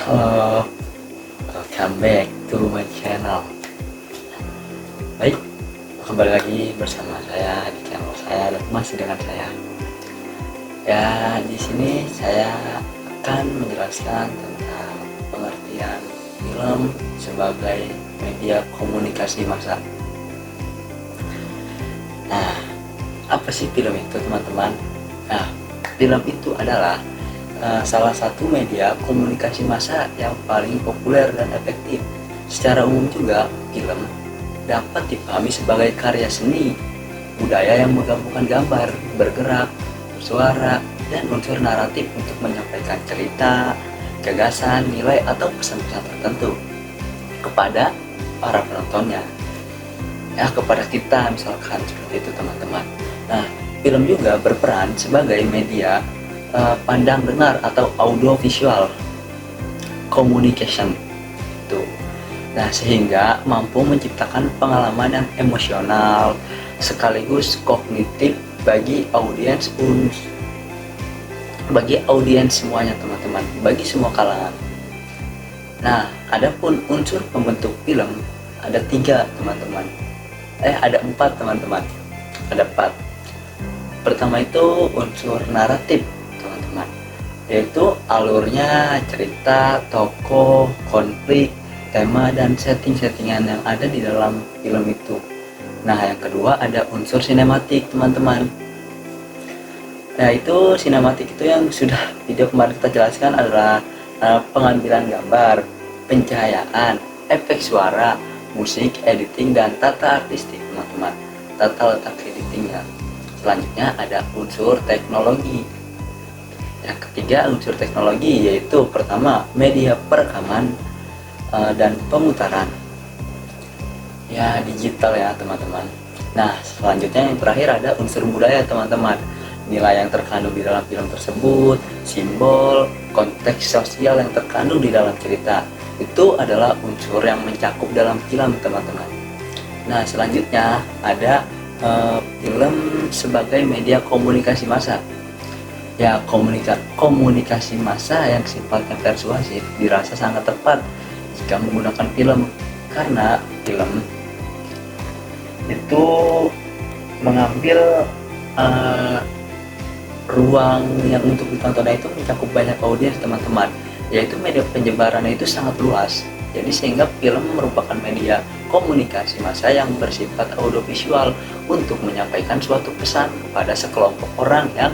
Halo, welcome back to my channel. Baik, kembali lagi bersama saya di channel saya dan masih dengan saya. Ya, di sini saya akan menjelaskan tentang pengertian film sebagai media komunikasi massa. Nah, apa sih film itu, teman-teman? Nah, film itu adalah salah satu media komunikasi massa yang paling populer dan efektif. Secara umum juga, film dapat dipahami sebagai karya seni budaya yang menggabungkan gambar, bergerak, bersuara, dan unsur naratif untuk menyampaikan cerita, gagasan, nilai, atau pesan-pesan tertentu kepada para penontonnya. Ya, kepada kita misalkan seperti itu, teman-teman. Nah, film juga berperan sebagai media pandang dengar atau audio visual communication itu. Nah, sehingga mampu menciptakan pengalaman yang emosional sekaligus kognitif bagi audiens semuanya, teman-teman, bagi semua kalangan. Nah, adapun unsur pembentuk film ada 3, teman-teman. Ada 4, teman-teman. Ada 4. Pertama itu unsur naratif, teman-teman, yaitu alurnya, cerita, tokoh, konflik, tema, dan setting-settingan yang ada di dalam film itu. Nah, yang kedua ada unsur sinematik, teman-teman. Nah, itu sinematik itu yang sudah video kemarin kita jelaskan adalah pengambilan gambar, pencahayaan, efek suara, musik, editing, dan tata artistik, teman-teman. Tata letak editingnya. Selanjutnya ada unsur teknologi. Yang ketiga unsur teknologi yaitu pertama media perekaman dan pemutaran. Ya, digital ya, teman-teman. Nah, selanjutnya yang terakhir ada unsur budaya, teman-teman. Nilai yang terkandung di dalam film tersebut, simbol, konteks sosial yang terkandung di dalam cerita. Itu adalah unsur yang mencakup dalam film, teman-teman. Nah, selanjutnya ada film sebagai media komunikasi massa. Ya, komunikasi massa yang sifatnya persuasif dirasa sangat tepat jika menggunakan film, karena film itu mengambil ruang yang untuk ditontonnya itu mencakup banyak audiens, teman-teman, yaitu media penyebarannya itu sangat luas. Jadi sehingga film merupakan media komunikasi massa yang bersifat audiovisual untuk menyampaikan suatu pesan kepada sekelompok orang yang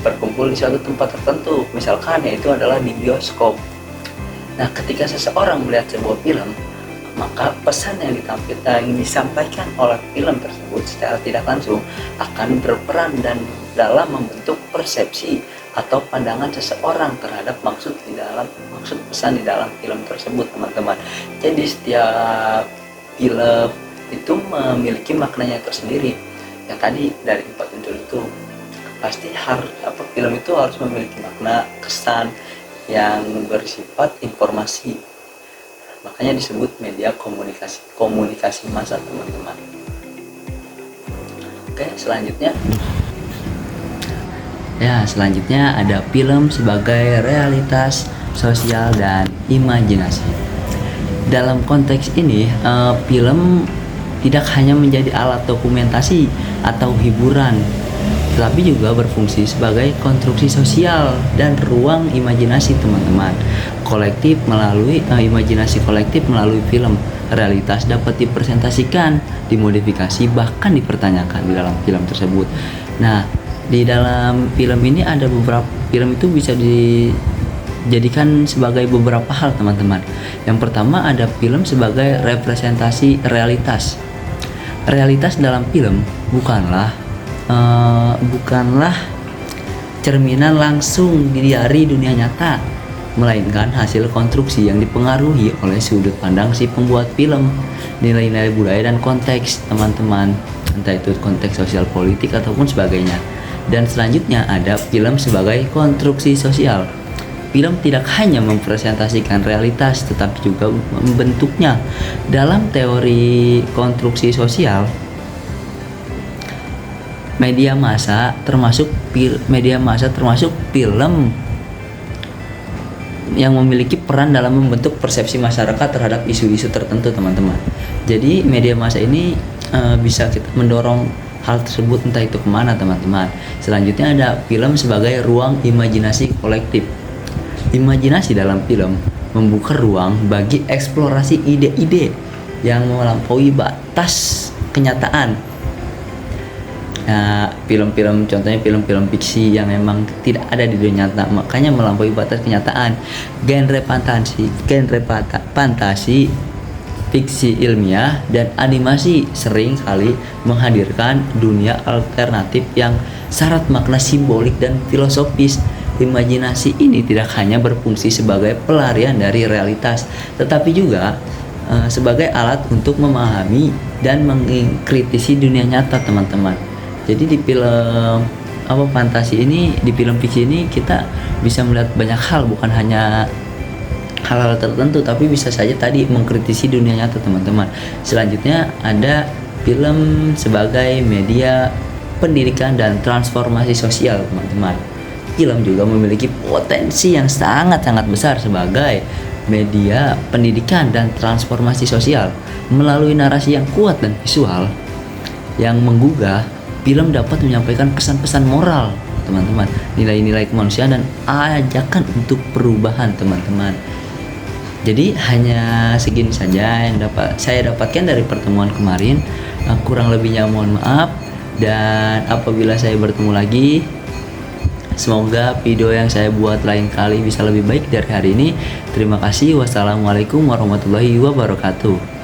berkumpul di suatu tempat tertentu, misalkan yaitu adalah di bioskop. Nah, ketika seseorang melihat sebuah film, maka pesan yang disampaikan oleh film tersebut secara tidak langsung akan berperan dan dalam membentuk persepsi atau pandangan seseorang terhadap maksud pesan di dalam film tersebut, teman-teman. Jadi setiap film itu memiliki maknanya tersendiri. Ya, tadi dari 4 unsur itu pasti film itu harus memiliki makna, kesan yang bersifat informasi. Makanya disebut media komunikasi massa, teman-teman. Oke, selanjutnya. Ya, selanjutnya ada film sebagai realitas sosial dan imajinasi. Dalam konteks ini, film tidak hanya menjadi alat dokumentasi atau hiburan, tetapi juga berfungsi sebagai konstruksi sosial dan ruang imajinasi, teman-teman. Imajinasi kolektif melalui film. Realitas dapat dipresentasikan, dimodifikasi, bahkan dipertanyakan di dalam film tersebut. Nah, di dalam film ini ada beberapa film itu bisa dijadikan sebagai beberapa hal, teman-teman. Yang pertama ada film sebagai representasi realitas. Realitas dalam film bukanlah cerminan langsung dari dunia nyata, melainkan hasil konstruksi yang dipengaruhi oleh sudut pandang si pembuat film, nilai-nilai budaya dan konteks, teman-teman, entah itu konteks sosial, politik, ataupun sebagainya. Dan selanjutnya ada film sebagai konstruksi sosial. Film tidak hanya mempresentasikan realitas tetapi juga membentuknya. Dalam teori konstruksi sosial, media massa termasuk film yang memiliki peran dalam membentuk persepsi masyarakat terhadap isu-isu tertentu, teman-teman. Jadi media massa ini bisa kita mendorong hal tersebut, entah itu kemana, teman-teman. Selanjutnya ada film sebagai ruang imajinasi kolektif. Imajinasi dalam film membuka ruang bagi eksplorasi ide-ide yang melampaui batas kenyataan. Nah, film-film contohnya film-film fiksi yang memang tidak ada di dunia nyata, makanya melampaui batas kenyataan. Genre fantasi, fiksi ilmiah, dan animasi sering kali menghadirkan dunia alternatif yang syarat makna simbolik dan filosofis. Imajinasi ini tidak hanya berfungsi sebagai pelarian dari realitas, tetapi juga sebagai alat untuk memahami dan mengkritisi dunia nyata, teman-teman. Jadi di film fantasi ini, di film fiksi ini kita bisa melihat banyak hal, bukan hanya hal-hal tertentu, tapi bisa saja tadi mengkritisi dunia nyata, teman-teman. Selanjutnya ada film sebagai media pendidikan dan transformasi sosial, teman-teman. Film juga memiliki potensi yang sangat-sangat besar sebagai media pendidikan dan transformasi sosial. Melalui narasi yang kuat dan visual yang menggugah, film dapat menyampaikan pesan-pesan moral, teman-teman, nilai-nilai kemanusiaan dan ajakan untuk perubahan, teman-teman. Jadi hanya segini saja yang dapat saya dapatkan dari pertemuan kemarin. Kurang lebihnya mohon maaf, dan apabila saya bertemu lagi, semoga video yang saya buat lain kali bisa lebih baik dari hari ini. Terima kasih. Wassalamualaikum warahmatullahi wabarakatuh.